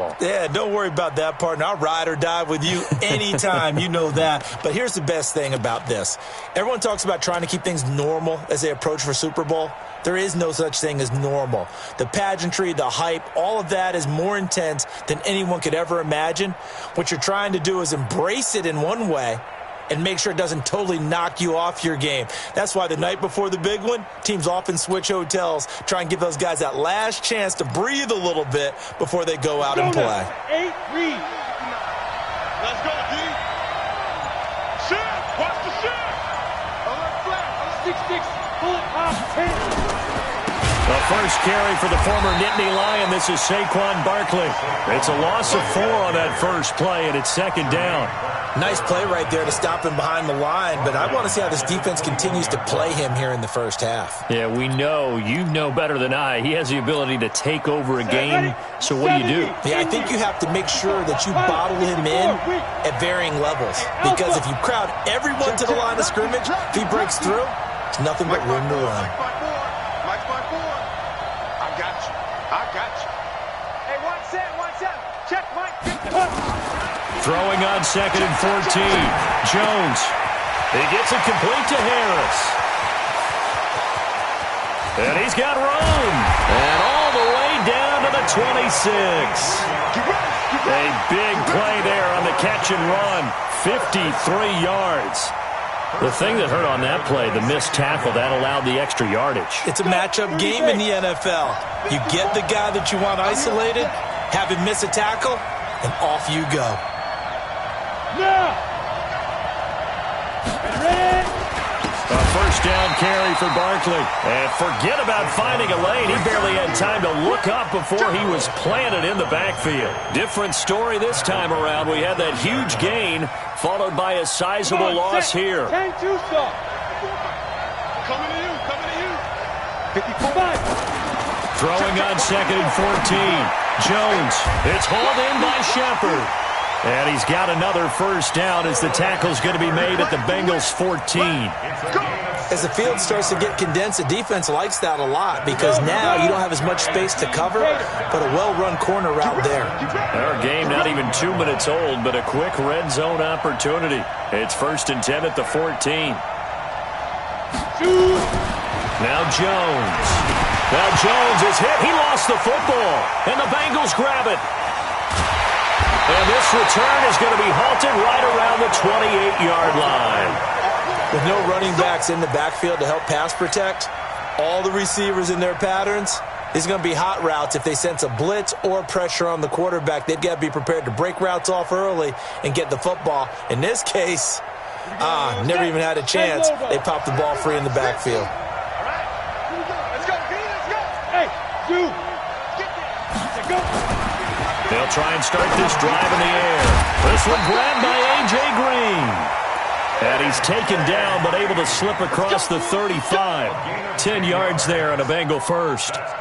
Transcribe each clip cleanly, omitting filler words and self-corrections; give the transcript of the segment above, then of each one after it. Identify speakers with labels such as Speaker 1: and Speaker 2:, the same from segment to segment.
Speaker 1: Yeah, don't worry about that, partner. I'll ride or die with you anytime. You know that. But here's the best thing about this. Everyone talks about trying to keep things normal as they approach for Super Bowl. There is no such thing as normal. The pageantry, the hype, all of that is more intense than anyone could ever imagine. What you're trying to do is embrace it in one way and make sure it doesn't totally knock you off your game. That's why the night before the big one, teams often switch hotels, try and give those guys that last chance to breathe a little bit before they go out and play.
Speaker 2: 8-3. Let's go, D. Shit! Watch the shit! Alert flat. 6-6. Pull it off. 10.
Speaker 3: The first carry for the former Nittany Lion. This is Saquon Barkley. It's a loss of 4 on that first play, and it's second down.
Speaker 1: Nice play right there to stop him behind the line, but I want to see how this defense continues to play him here in the first half.
Speaker 3: Yeah, we know. You know better than I. He has the ability to take over a game, so what do?
Speaker 1: Yeah, I think you have to make sure that you bottle him in at varying levels, because if you crowd everyone to the line of scrimmage, if he breaks through, it's nothing but room to run.
Speaker 2: Mike 5-4. I got you. I got you.
Speaker 4: Hey, 1-7. Check, Mike.
Speaker 3: Throwing on 2nd and 14. Jones. He gets it complete to Harris. And he's got room. And all the way down to the 26. A big play there on the catch and run. 53 yards. The thing that hurt on that play, the missed tackle, that allowed the extra yardage.
Speaker 1: It's a matchup game in the NFL. You get the guy that you want isolated, have him miss a tackle, and off you go.
Speaker 3: A first down carry for Barkley. And forget about finding a lane. He barely had time to look up before he was planted in the backfield. Different story this time around. We had that huge gain, followed by a sizable loss here.
Speaker 2: 10-2 stop. Coming to you. 54.
Speaker 3: Throwing on 2nd and 14. Jones. It's hauled in by Shepard. And he's got another first down as the tackle's going to be made at the Bengals 14.
Speaker 1: As the field starts to get condensed, the defense likes that a lot because now you don't have as much space to cover, but a well-run corner route there.
Speaker 3: Our game not even 2 minutes old, but a quick red zone opportunity. It's 1st and 10 at the 14. Now Jones. Now Jones is hit. He lost the football, and the Bengals grab it. And this return is going to be halted right around the 28-yard line.
Speaker 1: With no running backs in the backfield to help pass protect, all the receivers in their patterns, it's going to be hot routes. If they sense a blitz or pressure on the quarterback, they've got to be prepared to break routes off early and get the football. In this case, never even had a chance. They popped the ball free in the backfield.
Speaker 2: Let's go, B. Let's go. Hey, dude. Let's go.
Speaker 3: They'll try and start this drive in the air. This one grabbed by A.J. Green. And he's taken down, but able to slip across the 35. 10 yards there on a Bengal first.
Speaker 5: First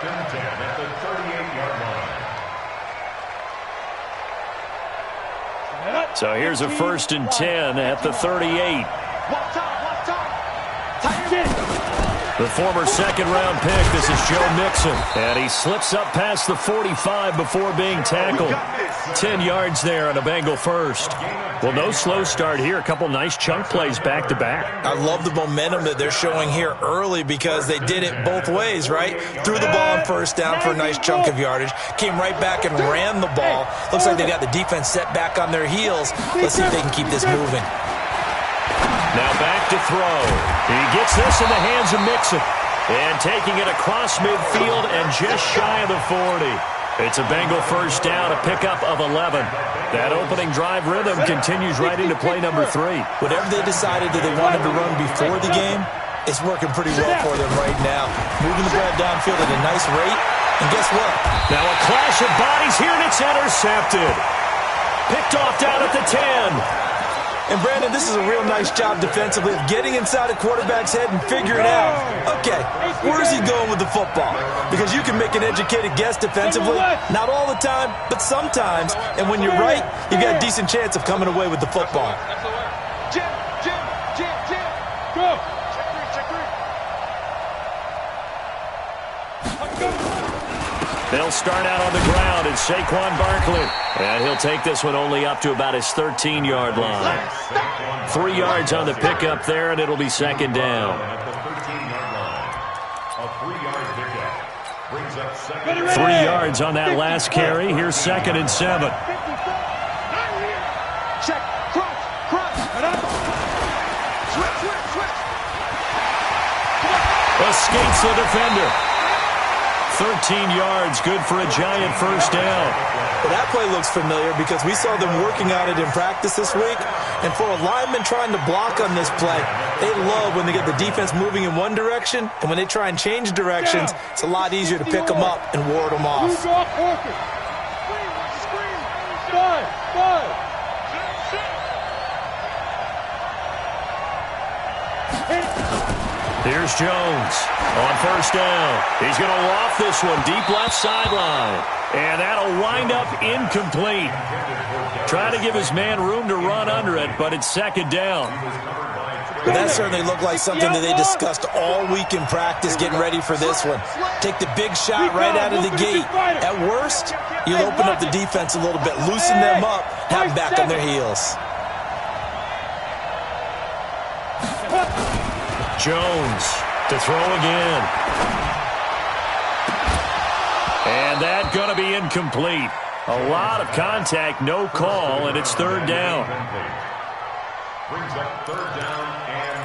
Speaker 5: and 10 at the 38-yard line.
Speaker 3: So here's a 1st and 10 at the 38. The former 2nd-round pick, this is Joe Mixon. And he slips up past the 45 before being tackled. 10 yards there on a Bengal first. Well, no slow start here. A couple nice chunk plays back-to-back.
Speaker 1: I love the momentum that they're showing here early because they did it both ways, right? Threw the ball on first down for a nice chunk of yardage. Came right back and ran the ball. Looks like they got the defense set back on their heels. Let's see if they can keep this moving.
Speaker 3: Now back to throw. He gets this in the hands of Mixon. And taking it across midfield and just shy of the 40. It's a Bengal first down, a pickup of 11. That opening drive rhythm continues right into play number 3.
Speaker 1: Whatever they decided that they wanted to run before the game, it's working pretty well for them right now. Moving the ball downfield at a nice rate. And guess what?
Speaker 3: Now a clash of bodies here, and it's intercepted. Picked off down at the 10.
Speaker 1: And, Brandon, this is a real nice job defensively of getting inside a quarterback's head and figuring out, okay, where's he going with the football? Because you can make an educated guess defensively, not all the time, but sometimes. And when you're right, you've got a decent chance of coming away with the football.
Speaker 2: Jim. Go. Check three.
Speaker 3: They'll start out on the ground, and Saquon Barkley. And he'll take this one only up to about his 13-yard line. 3 yards on the pickup there, and it'll be second down.
Speaker 5: At the 13-yard line. A 3-yard pickup brings up second.
Speaker 3: 3 yards on that last carry. Here's 2nd and 7.
Speaker 4: Check. Crunch. Switch.
Speaker 3: Escapes the defender. 13 yards, good for a giant first down.
Speaker 1: Well, that play looks familiar because we saw them working on it in practice this week. And for a lineman trying to block on this play, they love when they get the defense moving in one direction. And when they try and change directions, it's a lot easier to pick them up and ward them off.
Speaker 3: Here's Jones on first down. He's going to loft this one deep left sideline. And that'll wind up incomplete. Trying to give his man room to run under it, but it's second down.
Speaker 1: But that certainly looked like something that they discussed all week in practice getting ready for this one. Take the big shot right out of the gate. At worst, you'll open up the defense a little bit, loosen them up, have them back on their heels.
Speaker 3: Jones to throw again. And that's going to be incomplete. A lot of contact, no call, and it's third down.
Speaker 5: Brings up third down and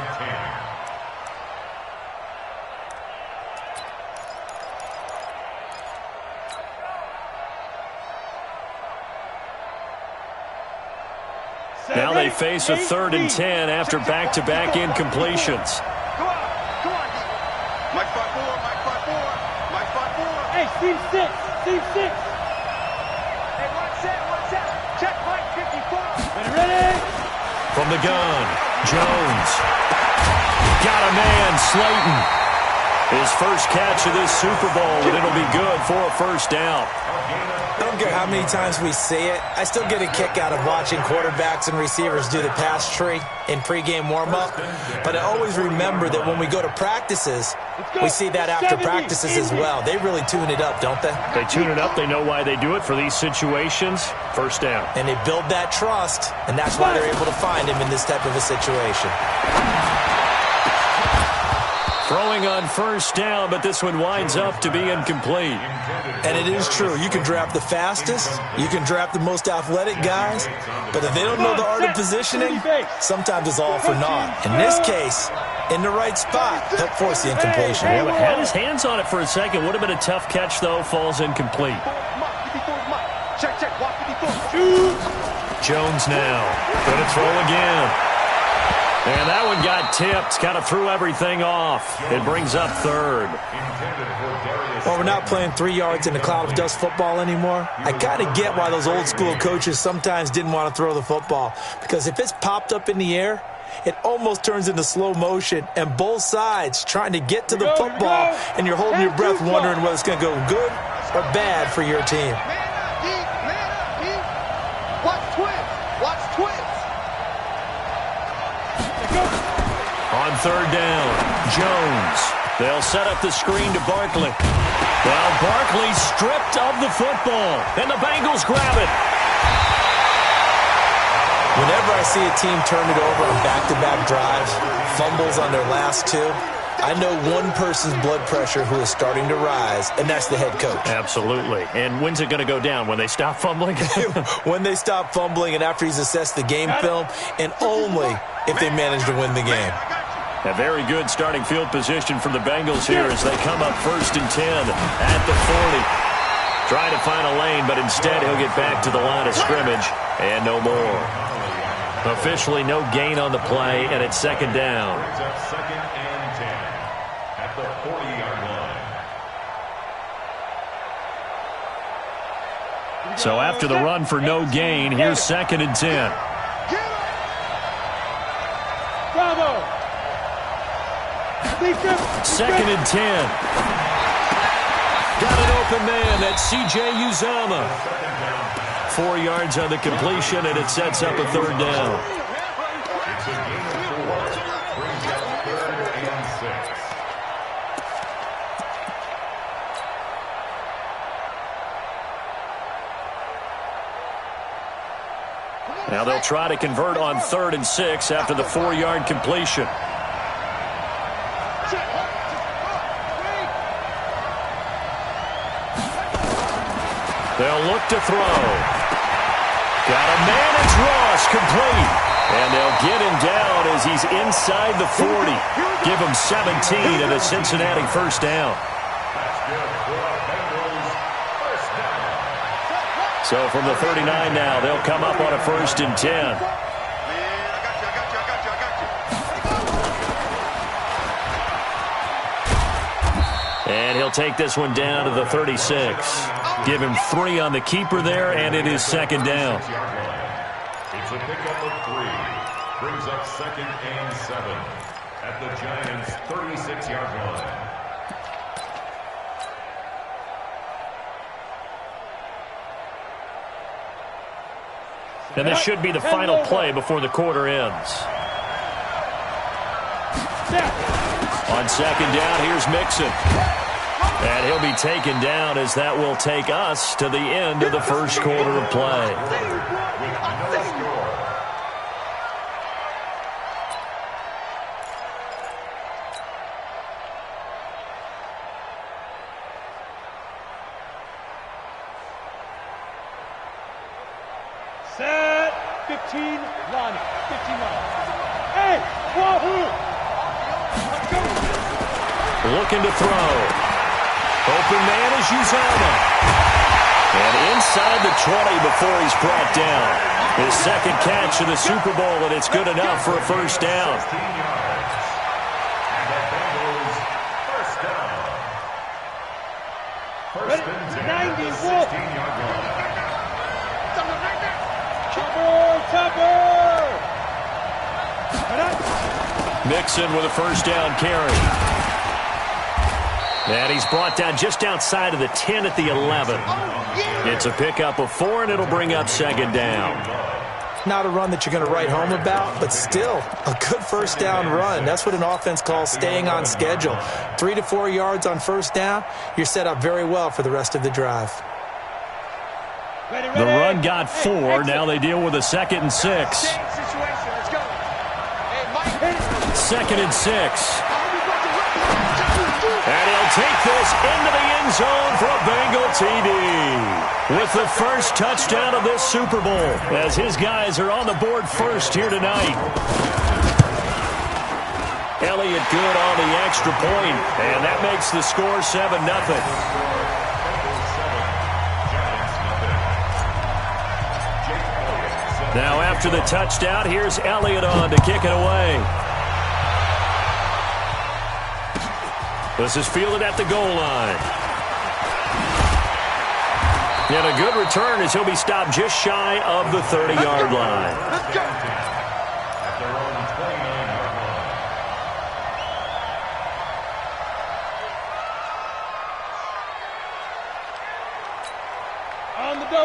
Speaker 3: 10. Now they face a 3rd and 10 after back-to-back incompletions.
Speaker 2: Come on. Mike 5-4.
Speaker 4: Hey, Steve 6. Hey, one set. Check Mike 54. Ready?
Speaker 3: From the gun, Jones. Got a man, Slayton. His first catch of this Super Bowl, and it'll be good for a first down.
Speaker 1: I don't care how many times we say it, I still get a kick out of watching quarterbacks and receivers do the pass tree in pregame warm-up. But I always remember that when we go to practices, we see that after practices as well. They really tune it up, don't they?
Speaker 3: They tune it up. They know why they do it for these situations. First down.
Speaker 1: And they build that trust, and that's why they're able to find him in this type of a situation.
Speaker 3: Throwing on first down, but this one winds up to be incomplete.
Speaker 1: And it is true. You can draft the fastest. You can draft the most athletic guys. But if they don't know the art of positioning, sometimes it's all for naught. In this case, in the right spot, help force the incompletion.
Speaker 3: Yeah, but had his hands on it for a second. Would have been a tough catch, though. Falls incomplete.
Speaker 4: Check. Walk 54.
Speaker 3: Jones now. Going to throw again. And that one got tipped, kind of threw everything off. It brings up third.
Speaker 1: Well, we're not playing 3 yards in a cloud of dust football anymore. I kind of get why those old school coaches sometimes didn't want to throw the football. Because if it's popped up in the air, it almost turns into slow motion. And both sides trying to get to the football, and you're holding your breath wondering whether it's going to go good or bad for your team.
Speaker 4: Watch twins.
Speaker 3: On third down, Jones. They'll set up the screen to Barkley. Well, Barkley stripped of the football, and the Bengals grab it.
Speaker 1: Whenever I see a team turn it over on back-to-back drives, fumbles on their last two, I know one person's blood pressure who is starting to rise, and that's the head coach.
Speaker 3: Absolutely. And when's it going to go down? When they stop fumbling?
Speaker 1: When they stop fumbling and after he's assessed the game film, and only if they manage to win the game.
Speaker 3: A very good starting field position for the Bengals here as they come up 1st and 10 at the 40. Trying to find a lane, but instead he'll get back to the line of scrimmage and no more. Officially no gain on the play, and it's second down.
Speaker 5: Brings up 2nd and 10 at the 40-yard line.
Speaker 3: So after the run for no gain, here's 2nd and 10.
Speaker 4: Bravo.
Speaker 3: 2nd and 10. Got an open man. That's C.J. Uzomah. 4 yards on the completion, and it sets up a third down.
Speaker 5: It's a gain of 4. Brings up 3rd and 6.
Speaker 3: Now they'll try to convert on 3rd and 6 after the 4-yard completion. They'll look to throw. Got a man, it's Ross, complete. And they'll get him down as he's inside the 40. Give him 17 and a Cincinnati first down. So from the 39 now, they'll come up on a 1st and 10. And he'll take this one down to the 36. Give him 3 on the keeper there, and it is 2nd down.
Speaker 5: It's a pickup of 3. Brings up 2nd and 7 at the Giants' 36-yard line.
Speaker 3: And this should be the final play before the quarter ends. On 2nd down, here's Mixon. And he'll be taken down as that will take us to the end of the first quarter of play.
Speaker 2: Set. 15, run. 15, run. Hey, wahoo! Let's go.
Speaker 3: Looking to throw. Open man is Uzama. And inside the 20 before he's brought down. His 2nd catch of the Super Bowl, and it's good enough for a first down.
Speaker 5: First and 10 at the 16-yard line.
Speaker 3: Mixon with a first down carry. And he's brought down just outside of the 10 at the 11. It's a pickup of 4, and it'll bring up 2nd down.
Speaker 1: Not a run that you're going to write home about, but still a good first down run. That's what an offense calls staying on schedule. 3 to 4 yards on first down, you're set up very well for the rest of the drive.
Speaker 3: The run got 4. Now they deal with a 2nd and 6. 2nd and 6. And he'll take this into the end zone for a Bengal TD. With the first touchdown of this Super Bowl, as his guys are on the board first here tonight. Elliott good on the extra point, and that makes the score 7-0. Now after the touchdown, here's Elliott on to kick it away. This is fielded at the goal line. And a good return as he'll be stopped just shy of the 30-yard line.
Speaker 2: Let's go.
Speaker 5: At their own 29-yard line.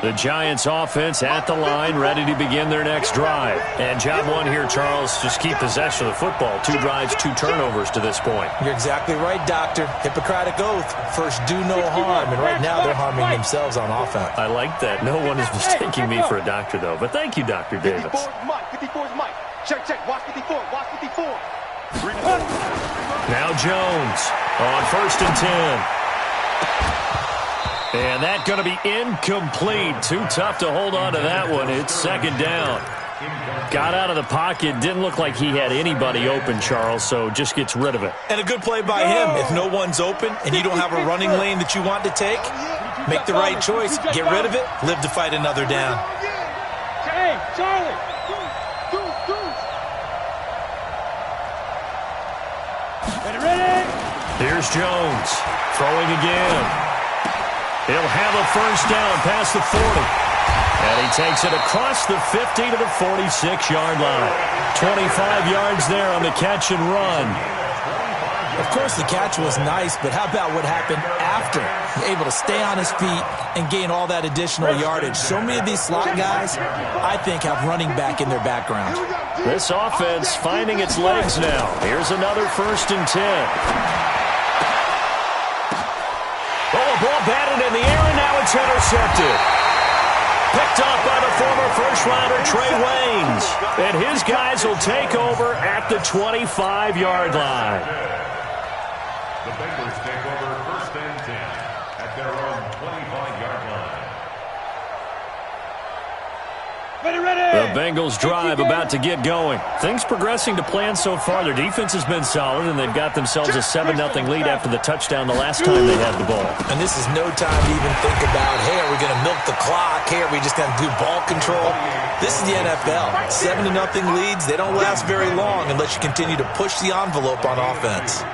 Speaker 3: The Giants offense at the line, ready to begin their next drive. And job 1 here, Charles, just keep possession of the football. 2 drives, 2 turnovers to this point.
Speaker 1: You're exactly right, Doctor. Hippocratic oath. First, do no harm. And right now, they're harming themselves on offense.
Speaker 3: I like that. No one is mistaking me for a doctor, though. But thank you, Dr. Davis.
Speaker 4: 54's Mike. 54's Mike. Check, check. Watch 54. Watch 54.
Speaker 3: Now Jones on 1st and 10. And that's going to be incomplete. Too tough to hold on to that one. It's 2nd down. Got out of the pocket. Didn't look like he had anybody open, Charles, so just gets rid of it.
Speaker 1: And a good play by him. If no one's open and you don't have a running lane that you want to take, make the right choice. Get rid of it. Live to fight another down.
Speaker 2: Hey, Charlie. Ready?
Speaker 3: Here's Jones. Throwing again. He'll have a first down past the 40. And he takes it across the 50 to the 46-yard line. 25 yards there on the catch and run.
Speaker 1: Of course, the catch was nice, but how about what happened after? Able to stay on his feet and gain all that additional yardage. So many of these slot guys, I think, have running back in their background.
Speaker 3: This offense finding its legs now. Here's another 1st and 10. Oh, a ball batted in the air, and now it's intercepted. picked off by the former first-rounder Trey Waynes. And his guys will take over at the 25-yard line.
Speaker 5: The Bengals take over 1st and 10 at their own 25-yard line.
Speaker 3: The Bengals drive about to get going. Things progressing to plan so far. Their defense has been solid, and they've got themselves a 7-0 lead after the touchdown the last time they had the ball.
Speaker 1: And this is no time to even think about, hey, are we going to milk the clock? Hey, are we just going to do ball control? This is the NFL. 7-0 leads, they don't last very long unless you continue to push the envelope on offense.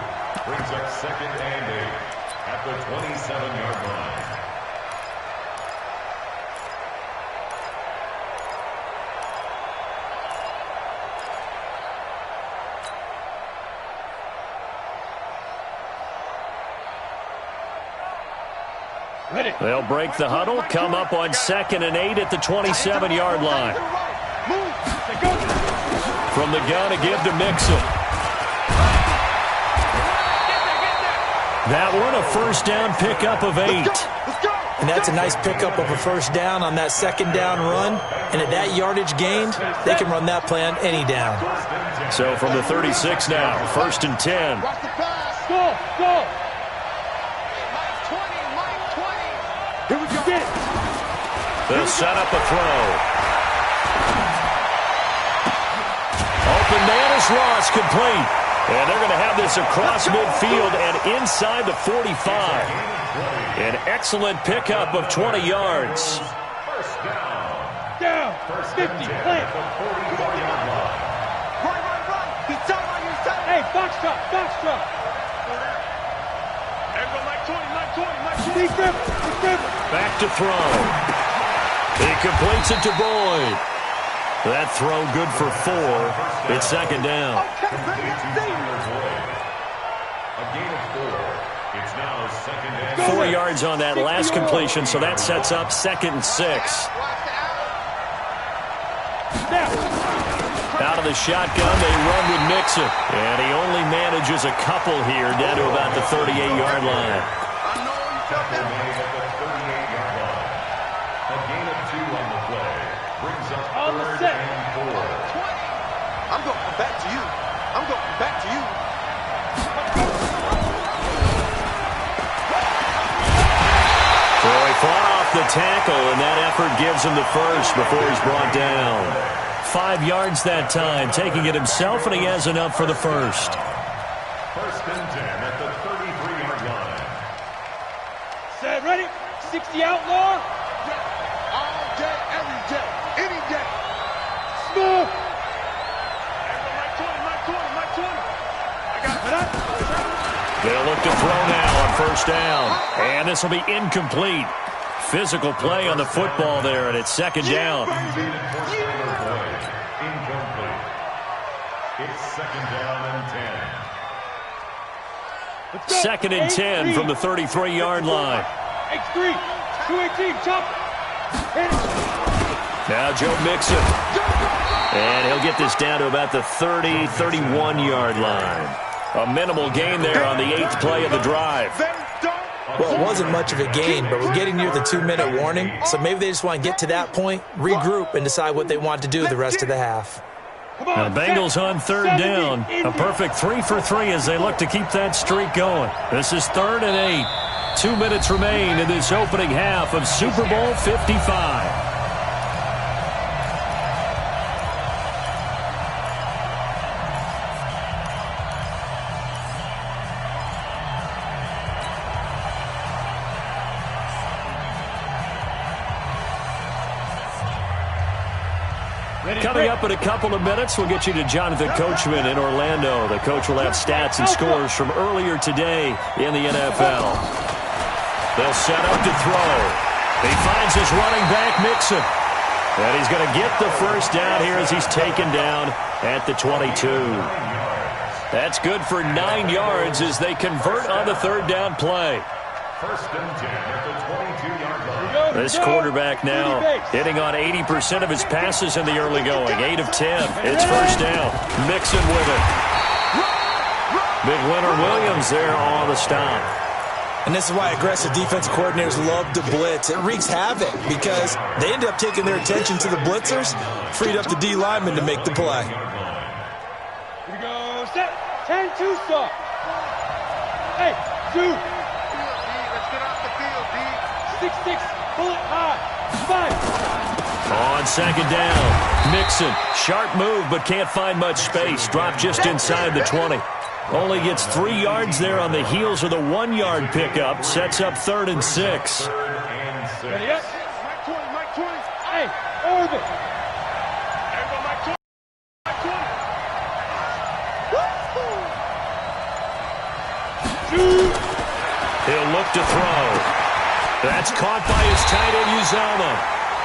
Speaker 5: Brings up 2nd and 8 at the 27-yard line.
Speaker 3: They'll break the huddle, come up on 2nd and 8 at the 27-yard line. From the gun, a give to Mixon. That one, a first down pickup of 8.
Speaker 1: And that's a nice pickup of a first down on that 2nd down run. And at that yardage gained, they can run that play on any down.
Speaker 3: So from the 36 now, 1st and 10.
Speaker 4: Go!
Speaker 3: They'll set up a throw. Open man is Ross, complete. And they're going to have this across midfield and inside the 45. An excellent pickup of 20 yards.
Speaker 5: First down.
Speaker 4: Down. 50. Plant. Run. He's down on your side. Hey, box drop.
Speaker 2: Mike 20.
Speaker 3: Back to throw. He completes it to Boyd. That throw good for 4. It's 2nd down.
Speaker 5: A gain of 4. It's now 2nd and
Speaker 3: 4 yards on that last completion, so that sets up 2nd and 6. Out of the shotgun, they run with Mixon. And he only manages a couple here down to about the 38-yard line.
Speaker 5: A gain of 2 on the play. Brings up 3rd and 4.
Speaker 4: I'm going to come back to you.
Speaker 3: So he fought off the tackle, and that effort gives him the first before he's brought down. 5 yards that time, taking it himself, and he has enough for the first.
Speaker 5: 1st and 10 at the 33-yard line.
Speaker 4: Set, ready? 60 outlaw.
Speaker 2: All day, every day, any day.
Speaker 4: Smooth.
Speaker 2: Mike 20. I got it.
Speaker 3: They'll look to throw now on 1st down. And this will be incomplete. Physical play on the football there, and it's 2nd down.
Speaker 5: Incomplete. It's 2nd down and 10.
Speaker 3: 2nd and 10 from the 33-yard line.
Speaker 4: X3, 218, chop.
Speaker 3: Now Joe Mixon. And he'll get this down to about the 31-yard line. A minimal gain there on the 8th play of the drive.
Speaker 1: Well, it wasn't much of a gain, but we're getting near the 2-minute warning, so maybe they just want to get to that point, regroup, and decide what they want to do the rest of the half.
Speaker 3: Now, Bengals on 3rd down. A perfect 3 for 3 as they look to keep that streak going. This is 3rd and 8. 2 minutes remain in this opening half of Super Bowl 55. Coming up in a couple of minutes, we'll get you to Jonathan Coachman in Orlando. The coach will have stats and scores from earlier today in the NFL. They'll set up to throw. He finds his running back, Mixon. And he's going to get the first down here as he's taken down at the 22. That's good for 9 yards as they convert on the 3rd down play.
Speaker 5: 1st and 10 at the 22-yard line.
Speaker 3: This quarterback now hitting on 80% of his passes in the early going. 8 of 10. It's 1st down. Mixon with it. Big Leonard Williams there on the stop.
Speaker 1: And this is why aggressive defensive coordinators love to blitz. It wreaks havoc because they end up taking their attention to the blitzers, freed up the D lineman to make the play.
Speaker 4: Here we go, set, 10-2 stop. Hey, 2.
Speaker 2: Let's get off the field, D.
Speaker 4: 6-6, pull it high, 5.
Speaker 3: On second down, Mixon. Sharp move, but can't find much space. Dropped just inside the 20. Only gets 3 yards there on the heels of the 1-yard pickup. Sets up 3rd and 6.
Speaker 4: Ready up. Mike 20. Hey, Irvin.
Speaker 2: Everyone, Mike 20. Mike 20.
Speaker 3: He'll look to throw. That's caught by his tight end, Uzomah.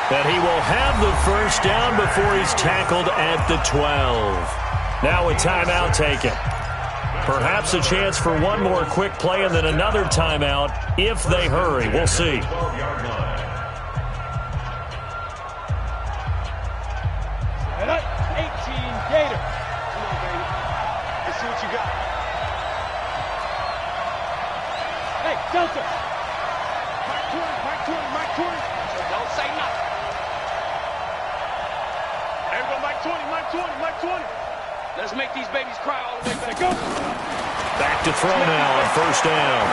Speaker 3: And he will have the first down before he's tackled at the 12. Now a timeout taken. Perhaps a chance for one more quick play and then another timeout if they hurry. We'll see.
Speaker 2: 18
Speaker 4: Gator.
Speaker 2: Come on, baby. Let's see what you got.
Speaker 4: Hey, Delta.
Speaker 2: Mike 20. Don't say nothing. Everyone, Mike 20. Let's make these babies cry all the way back.
Speaker 4: Go.
Speaker 3: Back to throw now on first down.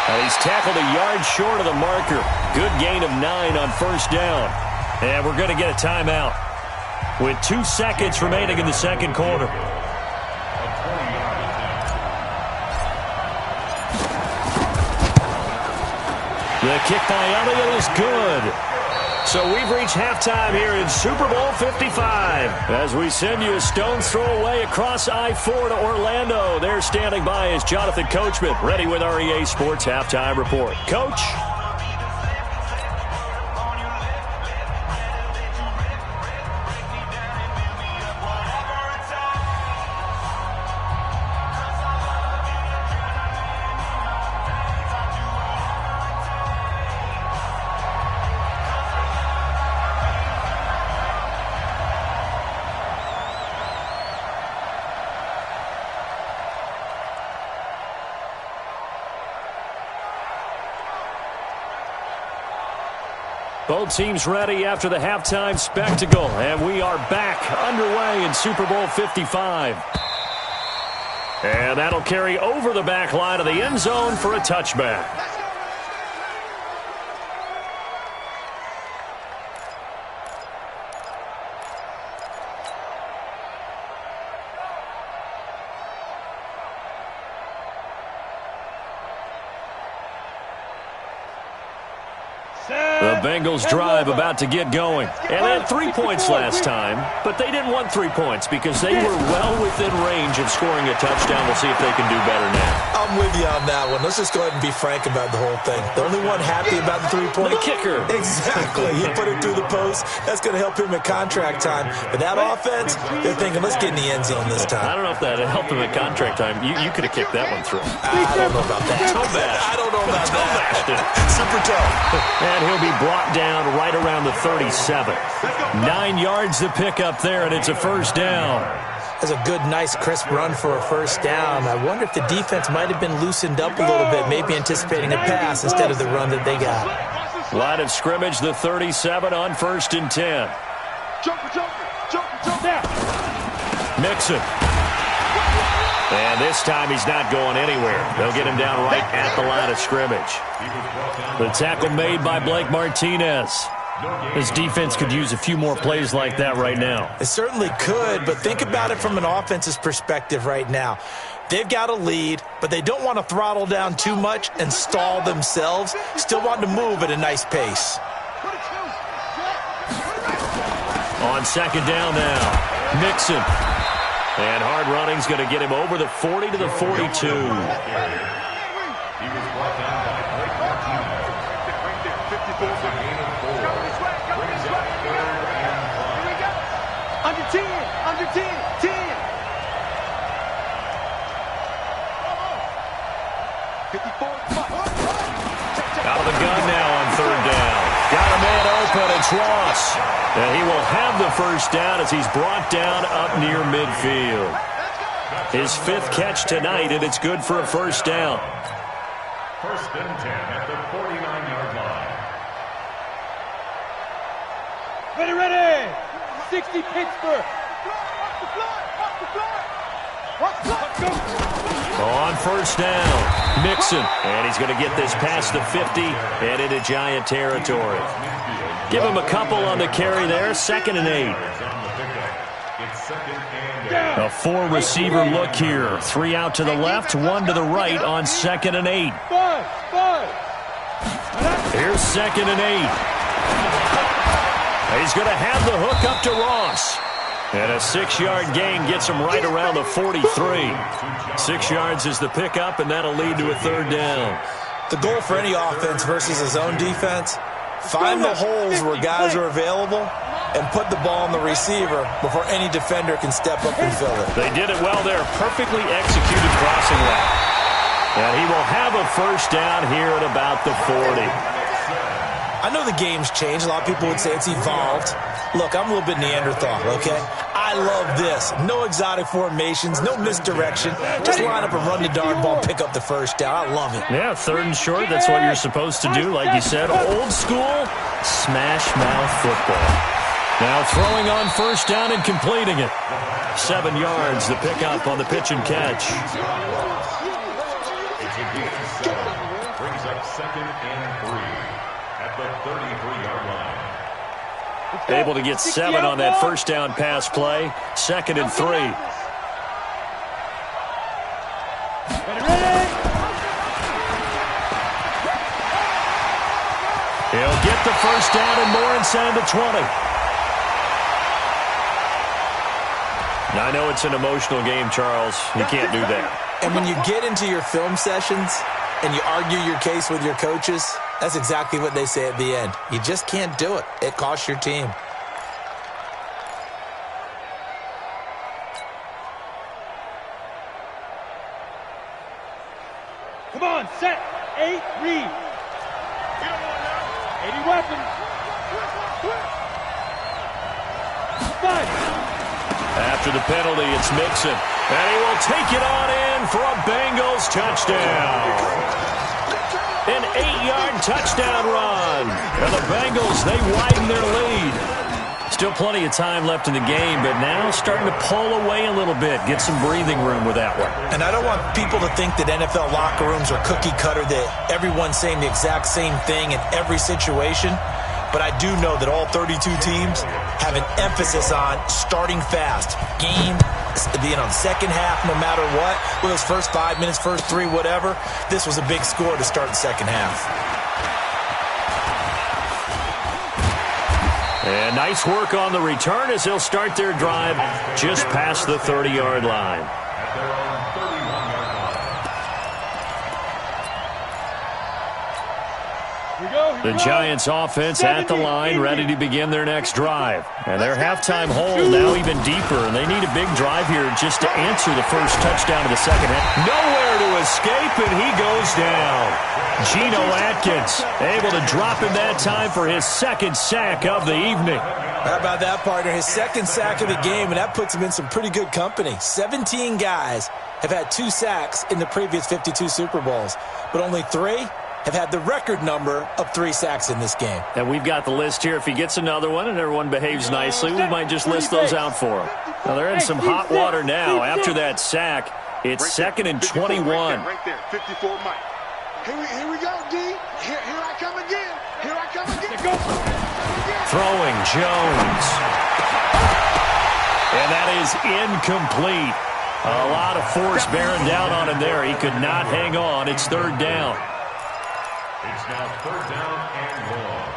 Speaker 3: And he's tackled a yard short of the marker. Good gain of 9 on first down. And we're going to get a timeout with 2 seconds remaining in the second quarter. The kick by Elliott is good. So we've reached halftime here in Super Bowl 55. As we send you a stone's throw away across I-4 to Orlando. There standing by is Jonathan Coachman, ready with our EA Sports Halftime Report. Coach? Both teams ready after the halftime spectacle, and we are back underway in Super Bowl 55. And that'll carry over the back line of the end zone for a touchback. The Bengals drive about to get going. And they had 3 points last time, but they didn't want 3 points because they were well within range of scoring a touchdown. We'll see if they can do better now.
Speaker 1: I'm with you on that one. Let's just go ahead and be frank about the whole thing. The only one happy about the 3-point.
Speaker 3: The kicker.
Speaker 1: Exactly. He put it through the post. That's going to help him at contract time. But that offense, they're thinking, let's get in the end zone this time.
Speaker 3: I don't know if that helped him at contract time. You could have kicked that one through.
Speaker 1: I don't know about that. I don't know about that. Super tough.
Speaker 3: And he'll be brought down right around the 37. 9 yards to pick up there, and it's a first down.
Speaker 1: That's a good, nice, crisp run for a first down. I wonder if the defense might have been loosened up a little bit, maybe anticipating a pass instead of the run that they got.
Speaker 3: Line of scrimmage, the 37 on 1st and 10.
Speaker 4: There.
Speaker 3: Mixon. And this time he's not going anywhere. They'll get him down right at the line of scrimmage. The tackle made by Blake Martinez. His defense could use a few more plays like that right now.
Speaker 1: It certainly could, but think about it from an offense's perspective right now. They've got a lead, but they don't want to throttle down too much and stall themselves. Still want to move at a nice pace.
Speaker 3: On second down now, Mixon. And hard running's going to get him over the 40 to the 42.
Speaker 5: He was brought down by Blake Martinez.
Speaker 2: Right there, 54.
Speaker 5: That's a gain of 4. Brings up 3rd and 5.
Speaker 4: Under 10. 10.
Speaker 2: 54.
Speaker 3: Out of the gun now on 3rd down. Got a man open, it's Ross. And he will have the first down as he's brought down up near midfield. His 5th catch tonight, and it's good for a first down.
Speaker 5: First and 10 at the 49-yard line.
Speaker 4: Ready! 60 Pittsburgh.
Speaker 3: On first down, Mixon. And he's going to get this past the 50 and into Giant territory. Give him a couple on the carry there. 2nd and 8. A 4-receiver look here. 3 out to the left, 1 to the right on 2nd and 8. Here's 2nd and 8. He's going to have the hook up to Ross. And a 6-yard gain gets him right around the 43. 6 yards is the pickup, and that'll lead to a 3rd down.
Speaker 1: The goal for any offense versus his own defense, find the holes where guys are available and put the ball on the receiver before any defender can step up and fill it.
Speaker 3: They did it well there. Perfectly executed crossing route. And he will have a 1st down here at about the 40.
Speaker 1: I know the game's changed. A lot of people would say it's evolved. Look, I'm a little bit Neanderthal, okay? I love this. No exotic formations, no misdirection. Just line up and run the darn ball, pick up the 1st down. I love it.
Speaker 3: Yeah, 3rd and short, that's what you're supposed to do. Like you said, old school, smash mouth football. Now throwing on 1st down and completing it. 7 yards, the pickup on the pitch and catch.
Speaker 5: Brings up 2nd and 3 at the 33-yard line.
Speaker 3: Able to get 7 on that 1st down pass play. 2nd and 3. He'll get the 1st down and more inside the 20. Now, I know it's an emotional game, Charles. You can't do that.
Speaker 1: And when you get into your film sessions and you argue your case with your coaches, that's exactly what they say at the end. You just can't do it. It costs your team.
Speaker 4: Come on, set. 8, read. 80 weapons. 5.
Speaker 3: After the penalty, it's Mixon. And he will take it on in for a Bengals touchdown. An 8-yard touchdown run. And the Bengals, they widen their lead. Still plenty of time left in the game, but now starting to pull away a little bit. Get some breathing room with that one.
Speaker 1: And I don't want people to think that NFL locker rooms are cookie cutter, that everyone's saying the exact same thing in every situation. But I do know that all 32 teams have an emphasis on starting fast. Game, second half, no matter what. Whether it's first 5 minutes, first 3, whatever. This was a big score to start the second half.
Speaker 3: And nice work on the return as they'll start their drive just past the 30-yard line. The Giants offense at the line, ready to begin their next drive. And their halftime hole now even deeper, and they need a big drive here just to answer the first touchdown of the second half. Nowhere to escape, and he goes down. Geno Atkins able to drop him that time for his 2nd sack of the evening.
Speaker 1: How about that, partner? His 2nd sack of the game, and that puts him in some pretty good company. 17 guys have had 2 sacks in the previous 52 Super Bowls, but only 3 have had the record number of 3 sacks in this game.
Speaker 3: And we've got the list here. If he gets another one and everyone behaves nicely, we might just list those out for him. Now, they're in some hot water now. After that sack, it's 2nd and 21.
Speaker 2: Right there, 54 Mike. Here we go, D. Here I come again. Here I come again.
Speaker 3: Throwing Jones. And that is incomplete. A lot of force bearing down on him there. He could not hang on. It's 3rd down.
Speaker 5: It's now 3rd down and long.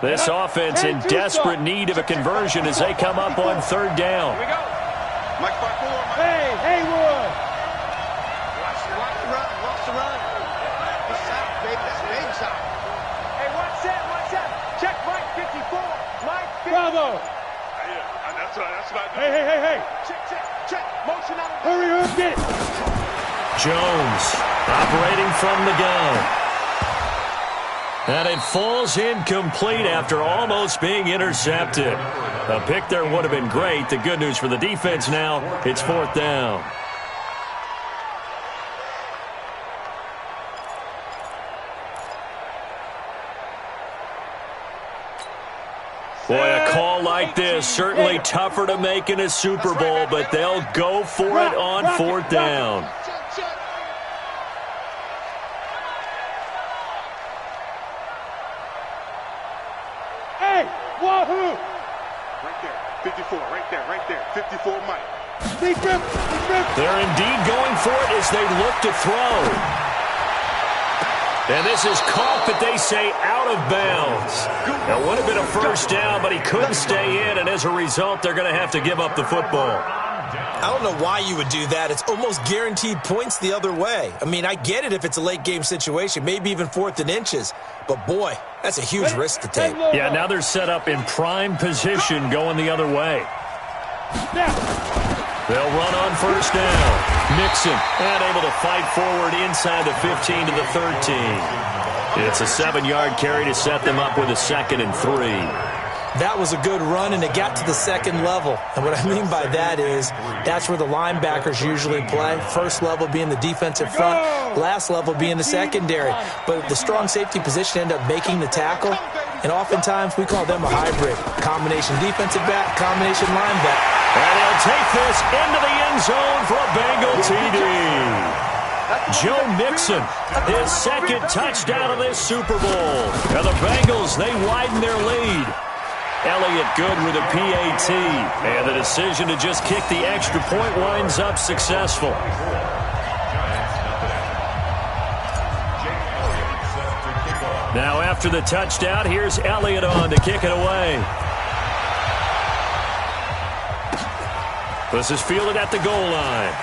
Speaker 3: This offense in desperate need of a conversion as they come up on 3rd down.
Speaker 2: Here we go. Mike 5-4.
Speaker 4: Hey, Haywood.
Speaker 2: Watch the run. Watch the run. It's out, baby. That's big side.
Speaker 4: Hey, watch that. Check Mike 54. Mike 54. Bravo.
Speaker 2: That's right.
Speaker 4: Hey.
Speaker 2: Check. Motion out.
Speaker 4: Hurry up, get it.
Speaker 3: Jones operating from the gun. And it falls incomplete after almost being intercepted. A pick there would have been great. The good news for the defense now, it's 4th down. Boy, a call like this, certainly tougher to make in a Super Bowl, but they'll go for it on 4th down.
Speaker 4: Hey, wahoo!
Speaker 2: Right there, 54, right there, 54 Mike.
Speaker 3: They're indeed going for it as they look to throw. And this is caught, but they say out of bounds. It would have been a first down, but he couldn't stay in, and as a result, they're going to have to give up the football.
Speaker 1: I don't know why you would do that. It's almost guaranteed points the other way. I mean, I get it if it's a late-game situation, maybe even 4th and inches. But, boy, that's a huge risk to take.
Speaker 3: Yeah, now they're set up in prime position going the other way. They'll run on first down. Mixon, and able to fight forward inside the 15 to the 13. It's a 7-yard carry to set them up with a 2nd and 3.
Speaker 1: That was a good run, and it got to the 2nd level. And what I mean by that is that's where the linebackers usually play. First level being the defensive front, last level being the secondary. But the strong safety position ended up making the tackle, and oftentimes we call them a hybrid. Combination defensive back, combination linebacker.
Speaker 3: And he'll take this into the end zone for a Bengal TD. Joe Mixon, his 2nd touchdown of this Super Bowl. And the Bengals, they widen their lead. Elliott good with a PAT. And the decision to just kick the extra point winds up successful. Now after the touchdown, here's Elliott on to kick it away. This is fielded at the goal line.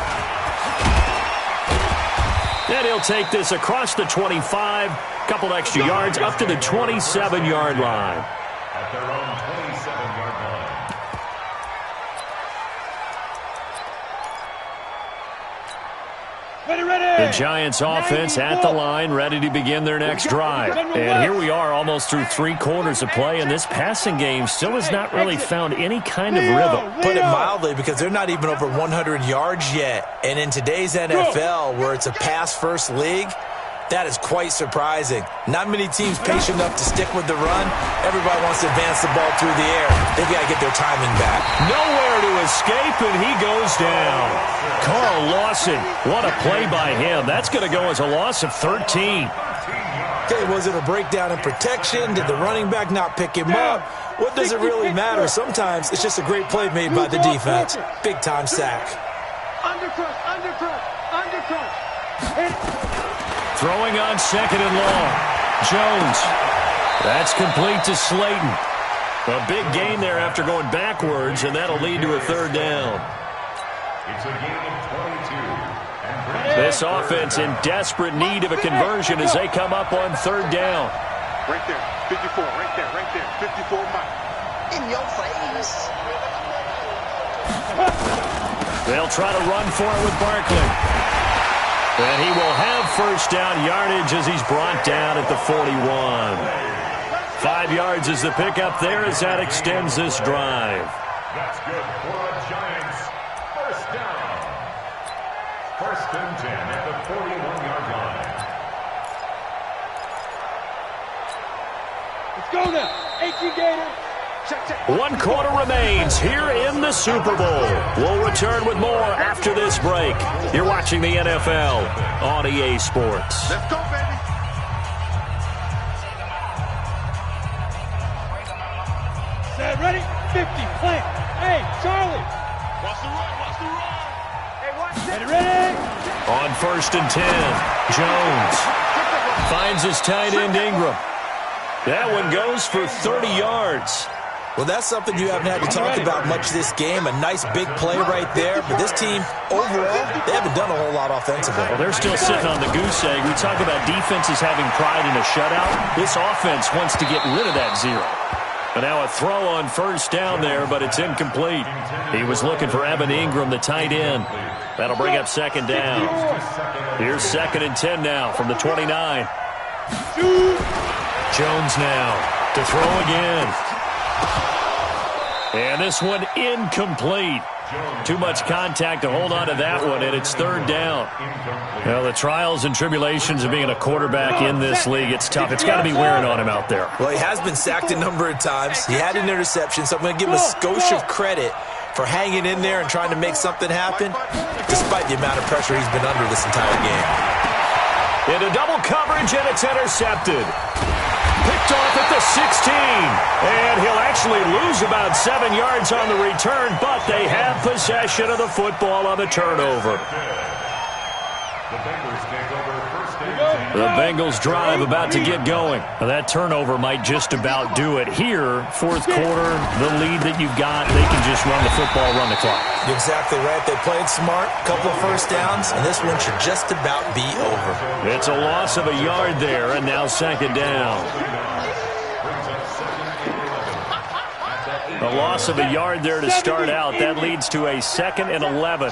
Speaker 3: And he'll take this across the 25, couple extra yards up to the 27-yard line.
Speaker 5: At their own 27-yard line.
Speaker 3: The Giants offense at the line, ready to begin their next drive. And here we are almost through 3 quarters of play, and this passing game still has not really found any kind of rhythm.
Speaker 1: Put it mildly, because they're not even over 100 yards yet. And in today's NFL, where it's a pass-first league, that is quite surprising. Not many teams patient enough to stick with the run. Everybody wants to advance the ball through the air. They've got to get their timing back.
Speaker 3: Nowhere to escape, and he goes down. Carl Lawson, what a play by him. That's going to go as a loss of 13.
Speaker 1: Okay, was it a breakdown in protection? Did the running back not pick him up? What does it really matter? Sometimes it's just a great play made by the defense. Big-time sack.
Speaker 4: Undercut.
Speaker 3: Throwing on 2nd and long. Jones. That's complete to Slayton. A big gain there after going backwards, and that'll lead to a 3rd down.
Speaker 5: It's a gain of 22.
Speaker 3: This offense in desperate need of a conversion as they come up on 3rd down.
Speaker 2: Right there, 54, right there, 54 Mike.
Speaker 6: In your face.
Speaker 3: They'll try to run for it with Barkley. And he will have first down yardage as he's brought down at the 41. 5 yards is the pickup there as that extends this drive.
Speaker 5: That's good for the Giants. First down. 1st and 10 at the 41-yard line.
Speaker 4: Let's go now. 18 Gators.
Speaker 3: 1 quarter remains here in the Super Bowl. We'll return with more after this break. You're watching the NFL on EA Sports.
Speaker 2: Let's go, baby.
Speaker 4: Set, ready? 50, plant. Hey, Charlie.
Speaker 2: Watch the run.
Speaker 4: Hey, watch ready?
Speaker 3: On 1st and 10, Jones finds his tight end Ingram. That one goes for 30 yards.
Speaker 1: Well, that's something you haven't had to talk about much this game. A nice big play right there. But this team, overall, they haven't done a whole lot offensively.
Speaker 3: Well, they're still sitting on the goose egg. We talk about defenses having pride in a shutout. This offense wants to get rid of that 0. And now a throw on first down there, but it's incomplete. He was looking for Evan Ingram, the tight end. That'll bring up 2nd down. Here's 2nd and 10 now from the 29. Jones now to throw again. And this one incomplete. Too much contact to hold on to that one, and it's third down. Well, the trials and tribulations of being a quarterback in this league, it's tough. It's got to be wearing on him out there.
Speaker 1: Well, he has been sacked a number of times. He had an interception, so I'm going to give him a skosh of credit for hanging in there and trying to make something happen, despite the amount of pressure he's been under this entire game.
Speaker 3: Into double coverage, and it's intercepted. Picked off at the 16. And he'll actually lose about 7 yards on the return, but they have possession of the football on the turnover. The Bengals drive about to get going. Now, that turnover might just about do it here. Fourth quarter, the lead that you've got, they can just run the football, run the clock.
Speaker 1: You're exactly right. They played smart, couple of first downs, and this one should just about be over.
Speaker 3: It's a loss of a yard there, and now second down. A loss of a yard there to start out. That leads to a 2nd and 11.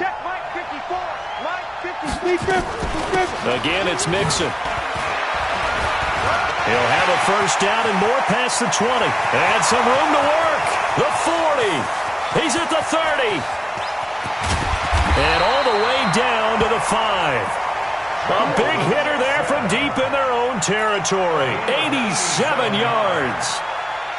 Speaker 3: Again, it's Mixon. He'll have a first down and more past the 20. And some room to work. The 40. He's at the 30. And all the way down to the 5. A big hitter there from deep in their own territory. 87 yards.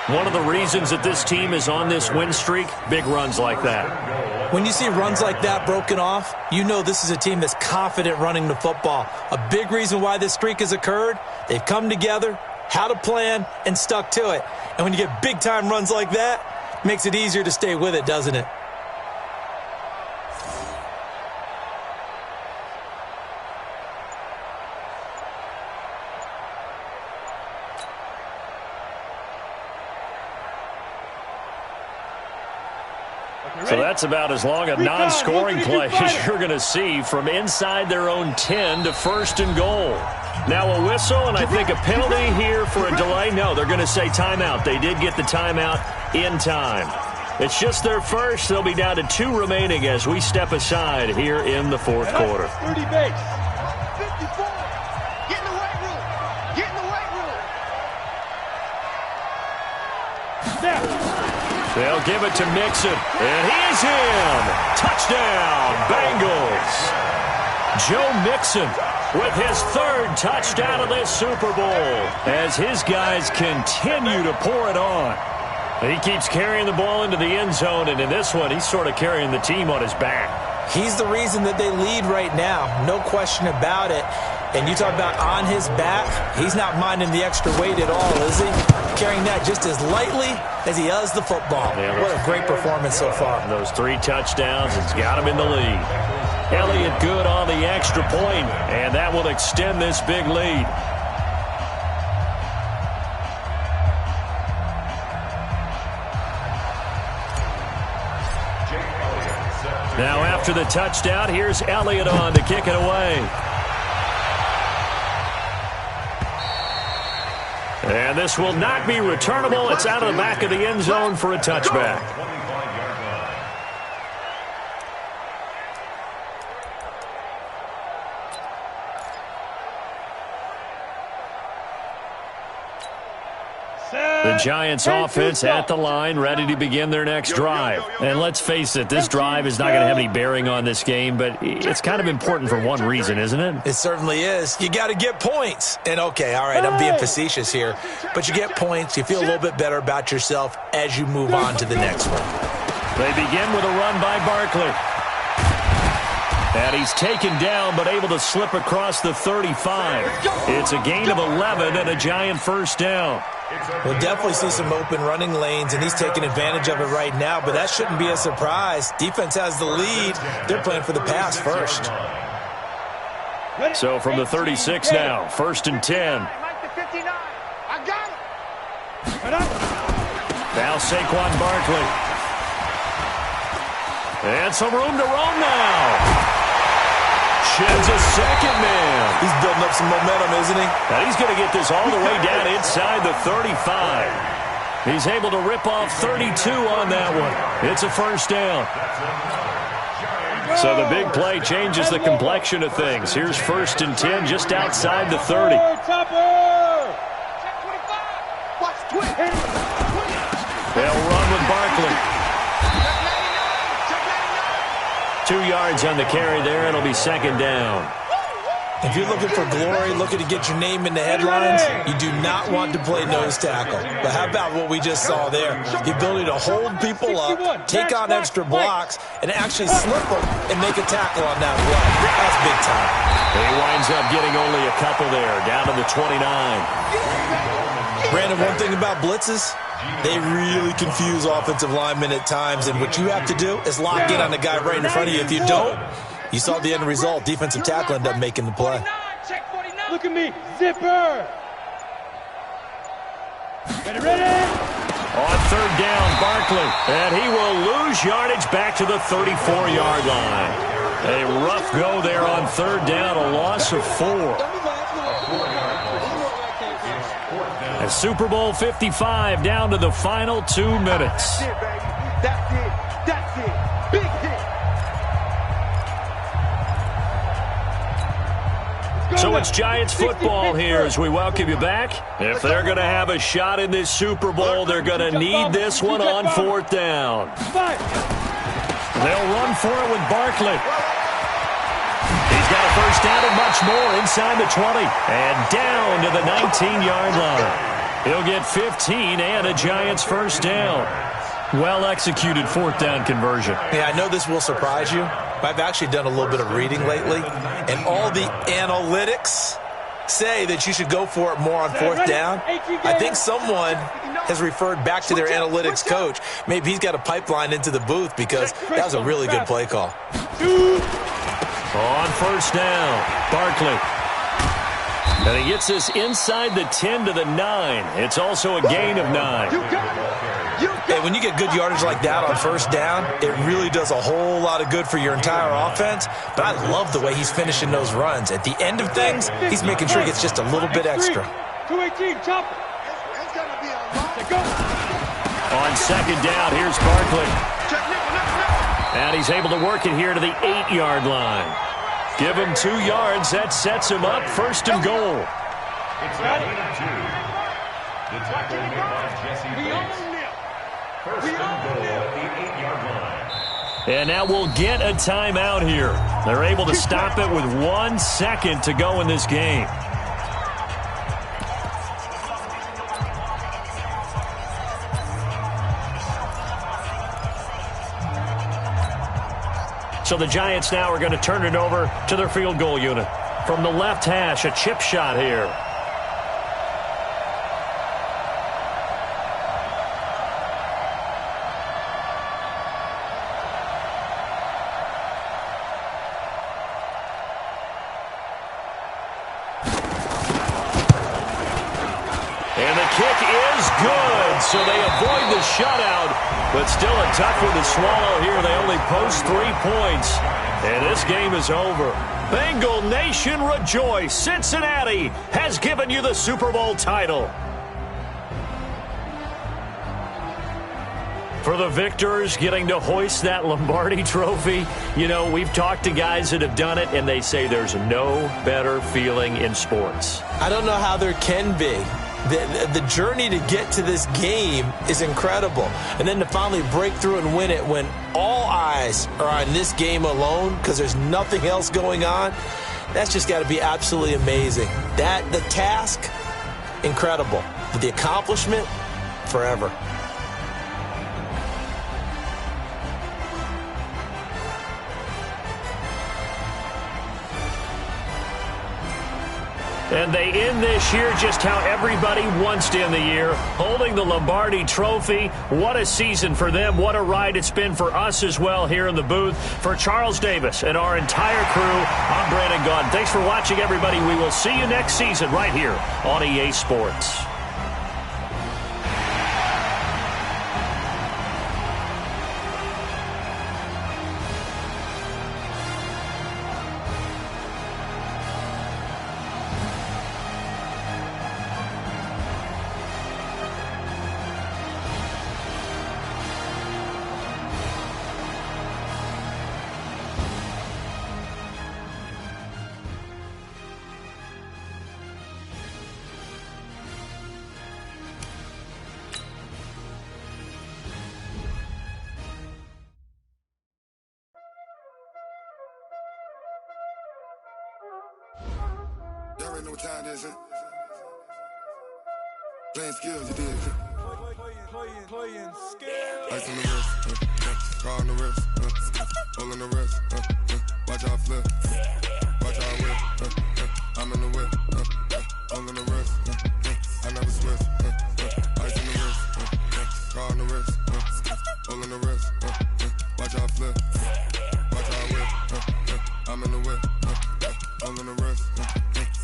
Speaker 3: One of the reasons that this team is on this win streak, big runs like that.
Speaker 1: When you see runs like that broken off, you know this is a team that's confident running the football. A big reason why this streak has occurred, they've come together, had a plan, and stuck to it. And when you get big-time runs like that, it makes it easier to stay with it, doesn't it?
Speaker 3: So that's about as long a non-scoring play as you're going to see from inside their own 10 to 1st and goal. Now a whistle, and I think a penalty here for a delay. No, they're going to say timeout. They did get the timeout in time. It's just their first. They'll be down to 2 remaining as we step aside here in the fourth quarter.
Speaker 4: 30 base.
Speaker 2: 54. Get in the weight room. Get in the weight room.
Speaker 4: Snap.
Speaker 3: They'll give it to Mixon, and he's in. Touchdown, Bengals. Joe Mixon with his 3rd touchdown of this Super Bowl as his guys continue to pour it on. He keeps carrying the ball into the end zone, and in this one, he's sort of carrying the team on his back.
Speaker 1: He's the reason that they lead right now, no question about it. And you talk about on his back, he's not minding the extra weight at all, is he? Carrying that just as lightly as he does the football.
Speaker 3: Yeah,
Speaker 1: what a great performance so far.
Speaker 3: Those 3 touchdowns, it's got him in the lead. Elliott good on the extra point, and that will extend this big lead. Now after the touchdown, here's Elliott on to kick it away. And this will not be returnable. It's out of the back of the end zone for a touchback. The Giants offense at the line, ready to begin their next drive. And let's face it, this drive is not going to have any bearing on this game, but it's kind of important for one reason, isn't it?
Speaker 1: It certainly is. You got to get points. And okay, all right, I'm being facetious here, but you get points, you feel a little bit better about yourself as you move on to the next one.
Speaker 3: They begin with a run by Barkley. And he's taken down, but able to slip across the 35. It's a gain of 11 and a Giant first down.
Speaker 1: We'll definitely see some open running lanes, and he's taking advantage of it right now, but that shouldn't be a surprise. Defense has the lead. They're playing for the pass first.
Speaker 3: So from the 36 now, 1st and 10.
Speaker 2: I got it.
Speaker 3: Now Saquon Barkley. And some room to roam now. Sheds a second man.
Speaker 1: He's building up some momentum, isn't he?
Speaker 3: Now he's going to get this all the way down inside the 35. He's able to rip off 32 on that one. It's a first down. So the big play changes the complexion of things. Here's 1st and 10 just outside the 30. They'll run with Barkley. 2 yards on the carry there. It'll be second down.
Speaker 1: If you're looking for glory, looking to get your name in the headlines, you do not want to play nose tackle. But how about what we just saw there? The ability to hold people up, take on extra blocks, and actually slip them and make a tackle on that play. That's big time.
Speaker 3: He winds up getting only a couple there, down to the 29.
Speaker 1: Brandon, one thing about blitzes, they really confuse offensive linemen at times, and what you have to do is lock in on the guy right in front of you. If you don't, you saw the end result. Defensive tackle ended up making the play.
Speaker 4: Look at me, zipper. Ready?
Speaker 3: On third down, Barkley, and he will lose yardage back to the 34-yard line. A rough go there on third down, a loss of 4. And Super Bowl 55 down to the final 2 minutes.
Speaker 2: That's it, baby. That's it. Big hit.
Speaker 3: So it's Giants football here as we welcome you back. If they're going to have a shot in this Super Bowl, they're going to need this one on fourth down. They'll run for it with Barkley. He's got a first down and much more inside the 20 and down to the 19-yard line. He'll get 15 and a Giants first down. Well-executed fourth down conversion.
Speaker 1: Yeah, I know this will surprise you, but I've actually done a little bit of reading lately, and all the analytics say that you should go for it more on fourth down. I think someone has referred back to their analytics coach. Maybe he's got a pipeline into the booth because that was a really good play call.
Speaker 3: On first down, Barkley. And he gets this inside the 10 to the 9. It's also a gain of 9.
Speaker 1: Hey, when you get good yardage like that on first down, it really does a whole lot of good for your entire offense. But I love the way he's finishing those runs. At the end of things, he's making sure he gets just a little bit extra.
Speaker 4: 218, chop it.
Speaker 3: On second down, here's Barkley. And he's able to work it here to the 8-yard line. Give him 2 yards. That sets him up first and goal.
Speaker 5: It's a gain of 2. The tackle made by Jesse Bates. First and goal at the 8-yard line.
Speaker 3: And now we'll get a timeout here. They're able to stop it with 1 second to go in this game. So the Giants now are going to turn it over to their field goal unit. From the left hash, a chip shot here. And the kick is good, so they avoid the shutout, but still a tough one to swallow here. They only post 3 points, and this game is over. Bengal Nation rejoice. Cincinnati has given you the Super Bowl title. For the victors getting to hoist that Lombardi trophy, you know, we've talked to guys that have done it, and they say there's no better feeling in sports.
Speaker 1: I don't know how there can be. The journey to get to this game is incredible. And then to finally break through and win it when all eyes are on this game alone because there's nothing else going on, that's just got to be absolutely amazing. The task, incredible. But the accomplishment, forever.
Speaker 3: And they end this year just how everybody wants to end the year, holding the Lombardi trophy. What a season for them. What a ride it's been for us as well here in the booth. For Charles Davis and our entire crew, I'm Brandon Gaudin. Thanks for watching, everybody. We will see you next season right here on EA Sports.
Speaker 6: Y'all already know what time it is, huh? Playing skills, you did.
Speaker 2: Playing skills.
Speaker 6: Ice on the wrist, car on the wrist, hole in the wrist, watch how I flip, watch how I whip, I'm in the whip, hole in the wrist, I never switch, ice on the wrist, car on the wrist, hole in the wrist, watch how I flip, watch how I whip, I'm in the whip, hole in the wrist,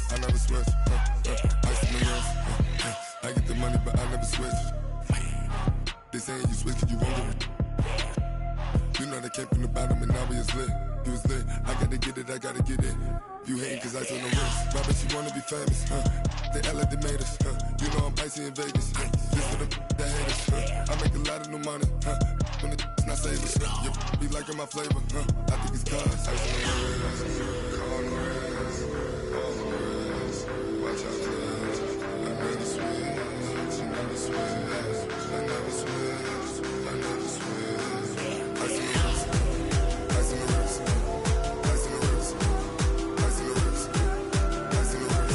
Speaker 6: I never switch, ice on the wrist, I get the money but I never switch. They saying you switch 'cause you won't get it. You know they came from the bottom and now we is lit. You was lit, I gotta get it, I gotta get it. You hating 'cause ice on the wrist. Robert, you wanna be famous, They Ella they made us, You know I'm icy in Vegas, This for the that hate us, I make a lot of new money, When the not savers, You be liking my flavor, I think it's cause ice on the wrist, car on the wrist, all the wrist. Watch out, cuz I never switch, I never switch. I never switch, I never switch. Ice in the wrist, ice in the wrist, ice in the wrist, ice in the wrist, ice in the wrist,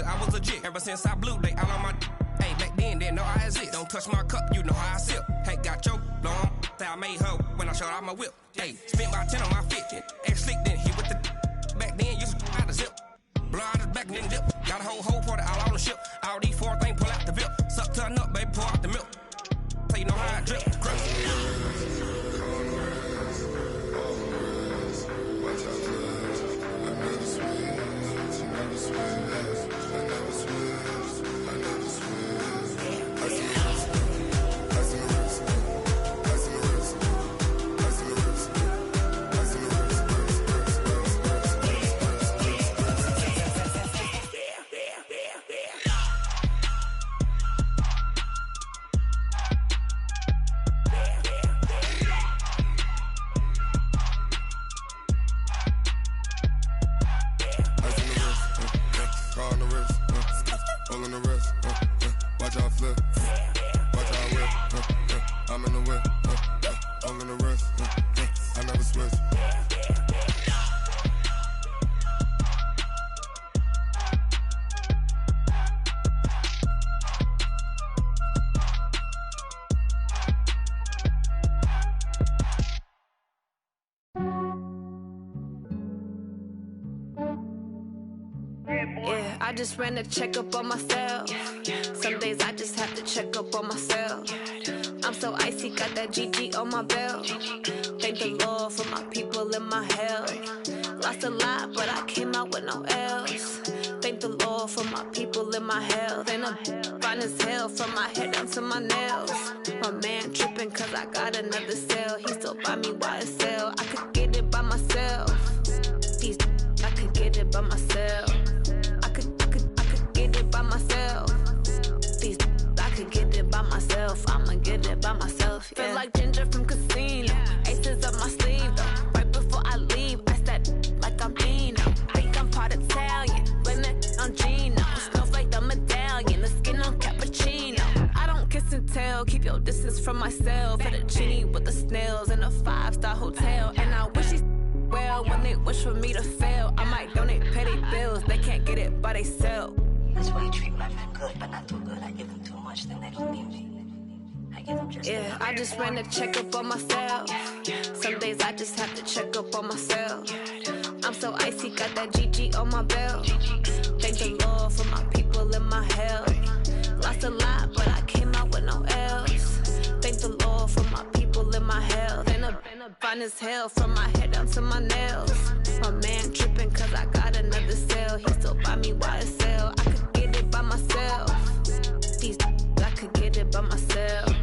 Speaker 7: I was legit. Ever since I blew, they all on my hey, back then, didn't know I exist. Don't touch my cup, you know how I sip. Hey, got your long that I made her when I showed out my whip. Hey, spent about 10 on my fit. Ex slick, then hit with the back then, used to out the zip. Blow out his back, then dip. Got a whole party all on the ship. All these four things, pull out the VIP. Suck, turn up, baby, pour out the milk. So you know how I drip. Crush.
Speaker 6: Watch out, cuz I never switch, I never switch. I never switch, I never switch. Ice in the wrist, ice in the wrist, ice in the wrist, ice in the wrist, ice in the wrist, car on the wrist, hole in the wrist, watch how I flip, watch how I whip, I'm in the whip, hole in the wrist, I never switch.
Speaker 8: Yeah, I just ran a checkup on myself. Some days I just have to check up on myself. I'm so icy, got that GG on my belt. Thank the Lord for my people in my health. Lost a lot, but I came out with no L's. Thank the Lord for my people in my health. And I'm fine as hell from my head down to my nails. My man tripping cause I got another cell. He still buy me YSL. I could get it by myself. These I could get it by myself. I could get it by myself. These I could get it by myself. I'ma get it by myself. Yeah. Feel like Ginger from Casino. Aces up my sleeve though. Right before I leave, I step like I'm Dino. Think I'm part Italian, blame that on Gino. Smells like the medallion, the skin on cappuccino. I don't kiss and tell, keep your distance from myself. At a genie with the snails in a 5-star hotel. And I wish he's well when they wish for me to fail. I might donate petty bills, they can't get it by they sell.
Speaker 9: That's why you treat my friend good, but not too good. I give them too much, then they don't need me. I give them just enough.
Speaker 8: I just ran a checkup on myself. Some days I just have to check up on myself. I'm so icy, got that GG on my belt. Thank the Lord for my people in my health. Lost a lot, but I came out with no L's. Thank the Lord for my people in my health. And I'm fine as hell from my head down to my nails. My man tripping cause I got another cell. He still buy me YSL. I could get it by myself. These I could get it by myself.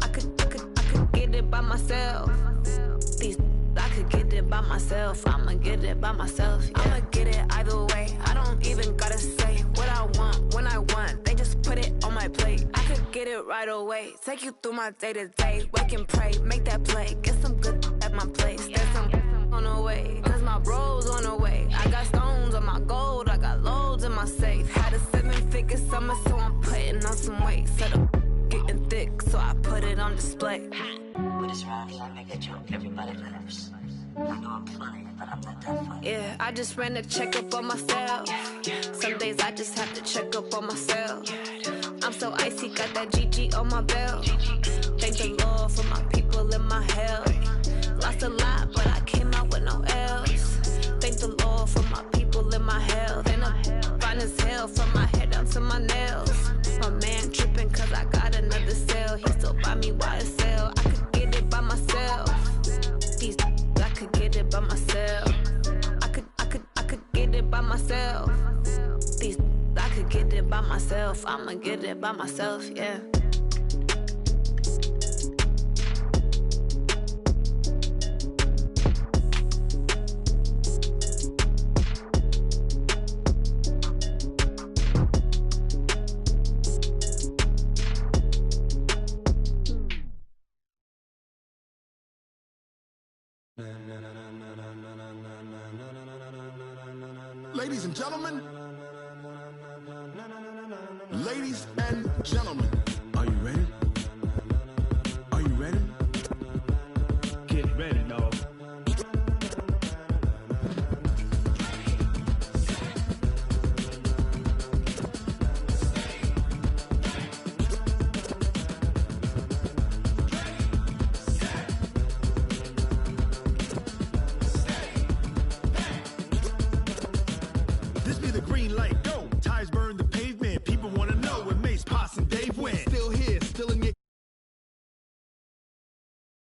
Speaker 8: I could get it by myself. These I could get it by myself. I'ma get it by myself. Yeah. I'ma get it either way. I don't even gotta say what I want when I want. They just put it on my plate. I could get it right away. Take you through my day to day. Wake and pray, make that play. Get some good at my my place. There's some on the way, cause my bro's on the way. I got stones on my gold, I got loads in my safe. Had a 7-figure summer, so I'm putting on some weight. Said I'm getting thick, so I put it on display.
Speaker 9: What is wrong? I make a joke, everybody laughs. I know I'm funny, but I'm not that funny.
Speaker 8: Yeah, I just ran a checkup on myself. Some days I just have to check up on myself. I'm so icy, got that GG on my belt. Thank the Lord for my people in my health. Lost a lot, but I came out with no else. Thank the Lord for my people in my health. And I'm fine as hell from my head down to my nails. My man tripping cause I got another sale. He still buy me YSL. I could get it by myself. These I could get it by myself. I could get it by myself. These I could get it by myself. I'ma get it by myself, yeah.
Speaker 10: Ladies and gentlemen, ladies and gentlemen, are you ready? Are you ready?
Speaker 4: Get ready, dog.
Speaker 10: This be the green light, go. Tires burn the pavement. People wanna know when Mace, Poss, and Dave win. Still here.